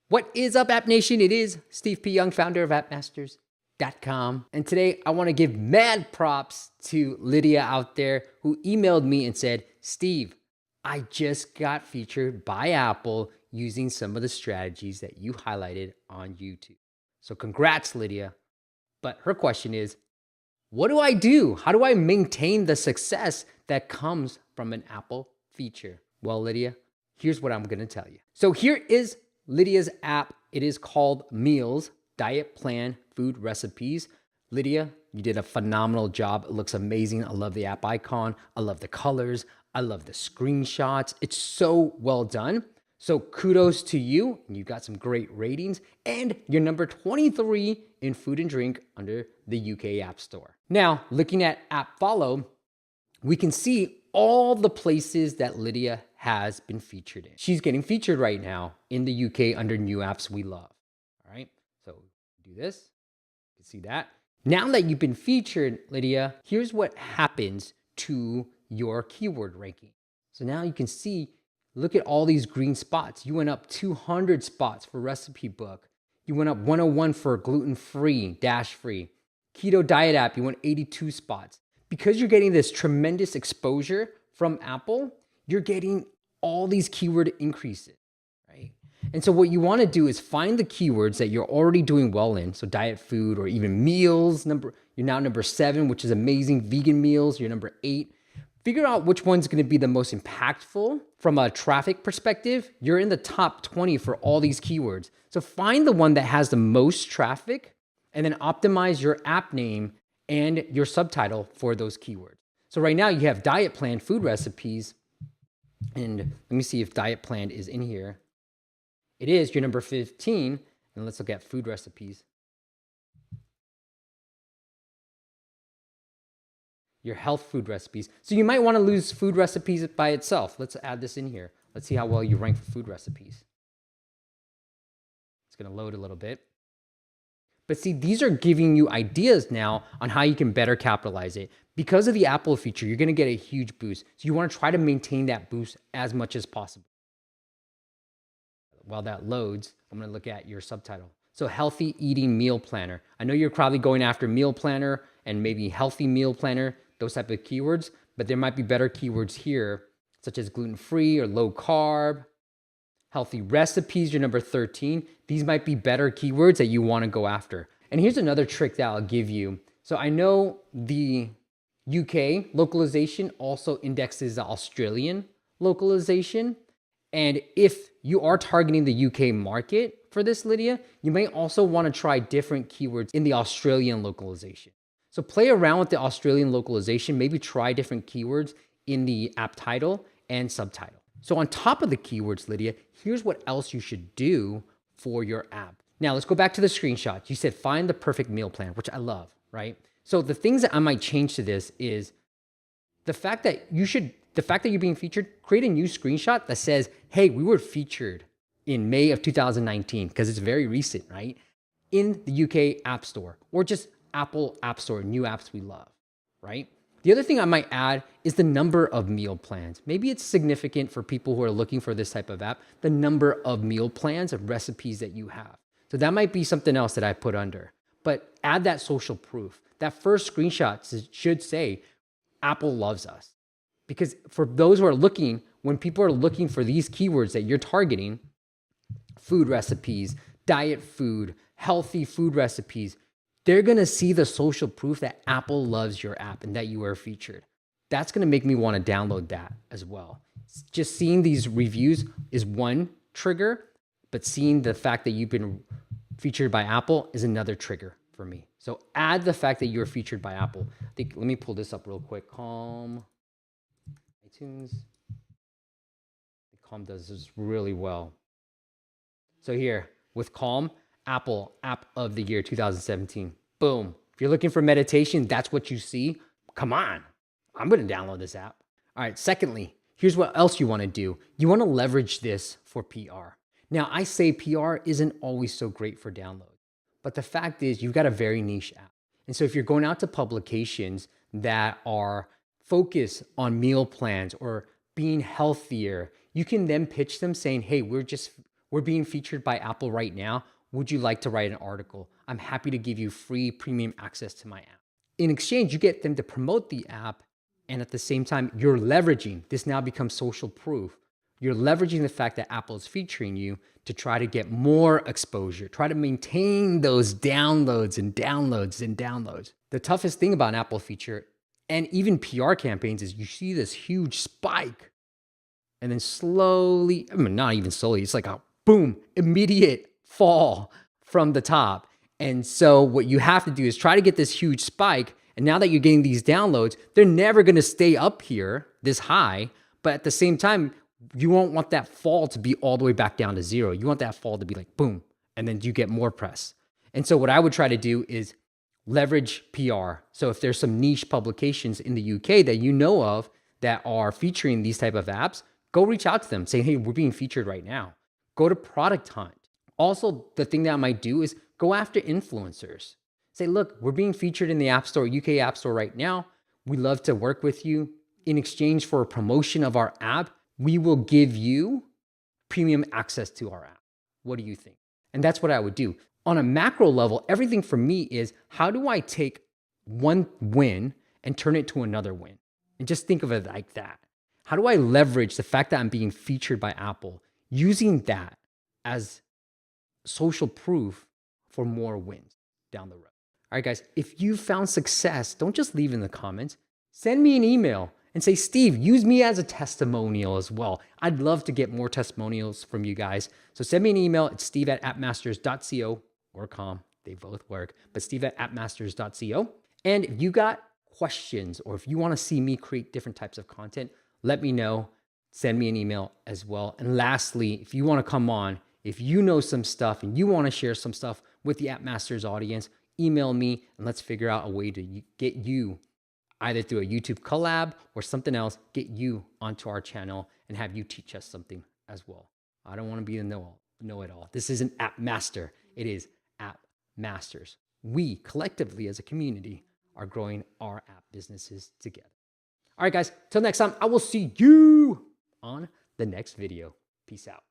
What is up, App Nation? It is Steve P. Young, founder of appmasters.com. And today I want to give mad props to Lydia out there who emailed me and said, Steve, I just got featured by Apple using some of the strategies that you highlighted on YouTube. So congrats, Lydia. But her question is, what do I do? How do I maintain the success that comes from an Apple feature? Well, Lydia, here's what I'm going to tell you. So here is Lydia's app. It is called Meals, Diet Plan, Food Recipes. Lydia, you did a phenomenal job. It looks amazing. I love the app icon. I love the colors. I love the screenshots. It's so well done. So kudos to you. You got some great ratings and you're number 23 in food and drink under the UK App Store. Now, looking at App Follow, we can see all the places that Lydia has been featured in. She's getting featured right now in the UK under New Apps We Love. All right, so do this, you can see that. Now that you've been featured, Lydia, here's what happens to your keyword ranking. So now you can see, look at all these green spots. You went up 200 spots for recipe book. You went up 101 for gluten-free, dash-free. Keto diet app, you went 82 spots. Because you're getting this tremendous exposure from Apple, you're getting all these keyword increases, right? And so what you want to do is find the keywords that you're already doing well in. So diet food or even meals, you're now number 7, which is amazing. Vegan meals, you're number 8. Figure out which one's going to be the most impactful from a traffic perspective. You're in the top 20 for all these keywords. So find the one that has the most traffic and then optimize your app name and your subtitle for those keywords. So right now you have diet plan, food recipes, and let me see if diet plan is in here. It is, you're number 15, and let's look at food recipes. Your health food recipes. So you might want to lose food recipes by itself. Let's add this in here. Let's see how well you rank for food recipes. It's going to load a little bit. But see, these are giving you ideas now on how you can better capitalize it. Because of the Apple feature, you're going to get a huge boost. So you want to try to maintain that boost as much as possible. While that loads, I'm going to look at your subtitle. So healthy eating meal planner. I know you're probably going after meal planner and maybe healthy meal planner, those type of keywords, but there might be better keywords here, such as gluten-free or low carb. Healthy recipes, you're number 13. These might be better keywords that you want to go after. And here's another trick that I'll give you. So I know the UK localization also indexes the Australian localization. And if you are targeting the UK market for this, Lydia, you may also want to try different keywords in the Australian localization. So play around with the Australian localization, maybe try different keywords in the app title and subtitle. So on top of the keywords, Lydia, here's what else you should do for your app. Now let's go back to the screenshot. You said find the perfect meal plan, which I love, right? So the things that I might change to this is the fact that you're being featured, create a new screenshot that says, hey, we were featured in May of 2019, because it's very recent, right? In the UK App Store, or just Apple App Store, New Apps We Love, right? The other thing I might add is the number of meal plans. Maybe it's significant for people who are looking for this type of app, the number of meal plans of recipes that you have. So that might be something else that I put under. But add that social proof. That first screenshot should say, Apple loves us. Because for those who are looking, when people are looking for these keywords that you're targeting, food recipes, diet food, healthy food recipes, they're going to see the social proof that Apple loves your app and that you are featured. That's going to make me want to download that as well. Just seeing these reviews is one trigger, but seeing the fact that you've been featured by Apple is another trigger for me. So add the fact that you're featured by Apple. Let me pull this up real quick. Calm, iTunes. Calm does this really well. So here, with Calm, Apple App of the Year 2017. Boom. If you're looking for meditation, that's what you see. Come on. I'm going to download this app. All right. Secondly, here's what else you want to do. You want to leverage this for PR. Now, I say PR isn't always so great for download, but the fact is you've got a very niche app. And so if you're going out to publications that are focused on meal plans or being healthier, you can then pitch them saying, hey, we're we're being featured by Apple right now. Would you like to write an article? I'm happy to give you free premium access to my app. In exchange, you get them to promote the app, and at the same time, you're leveraging, this now becomes social proof. You're leveraging the fact that Apple is featuring you to try to get more exposure, try to maintain those downloads and downloads and downloads. The toughest thing about an Apple feature and even PR campaigns is you see this huge spike and then slowly, I mean, not even slowly, it's like a boom, immediate fall from the top. And so what you have to do is try to get this huge spike. And now that you're getting these downloads, they're never going to stay up here this high. But at the same time, you won't want that fall to be all the way back down to zero. You want that fall to be like boom, and then you get more press. And so what I would try to do is leverage PR. So if there's some niche publications in the UK that you know of that are featuring these type of apps, go reach out to them. Say, hey, we're being featured right now. Go to Product Hunt. Also, the thing that I might do is go after influencers. Say, look, we're being featured in the App Store, UK App Store right now. We'd love to work with you. In exchange for a promotion of our app, we will give you premium access to our app. What do you think? And that's what I would do. On a macro level, everything for me is how do I take one win and turn it to another win? And just think of it like that. How do I leverage the fact that I'm being featured by Apple, using that as social proof for more wins down the road? All right, guys, if you found success, don't just leave in the comments. Send me an email and say, Steve, use me as a testimonial as well. I'd love to get more testimonials from you guys. So send me an email at steve@appmasters.co or com. They both work, but steve@appmasters.co. And if you got questions or if you want to see me create different types of content, let me know. Send me an email as well. And lastly, if you want to come on, if you know some stuff and you want to share some stuff with the App Masters audience, email me and let's figure out a way to get you either through a YouTube collab or something else, get you onto our channel and have you teach us something as well. I don't want to be a know-it-all. This isn't App Master. It is App Masters. We collectively as a community are growing our app businesses together. All right, guys, till next time, I will see you on the next video. Peace out.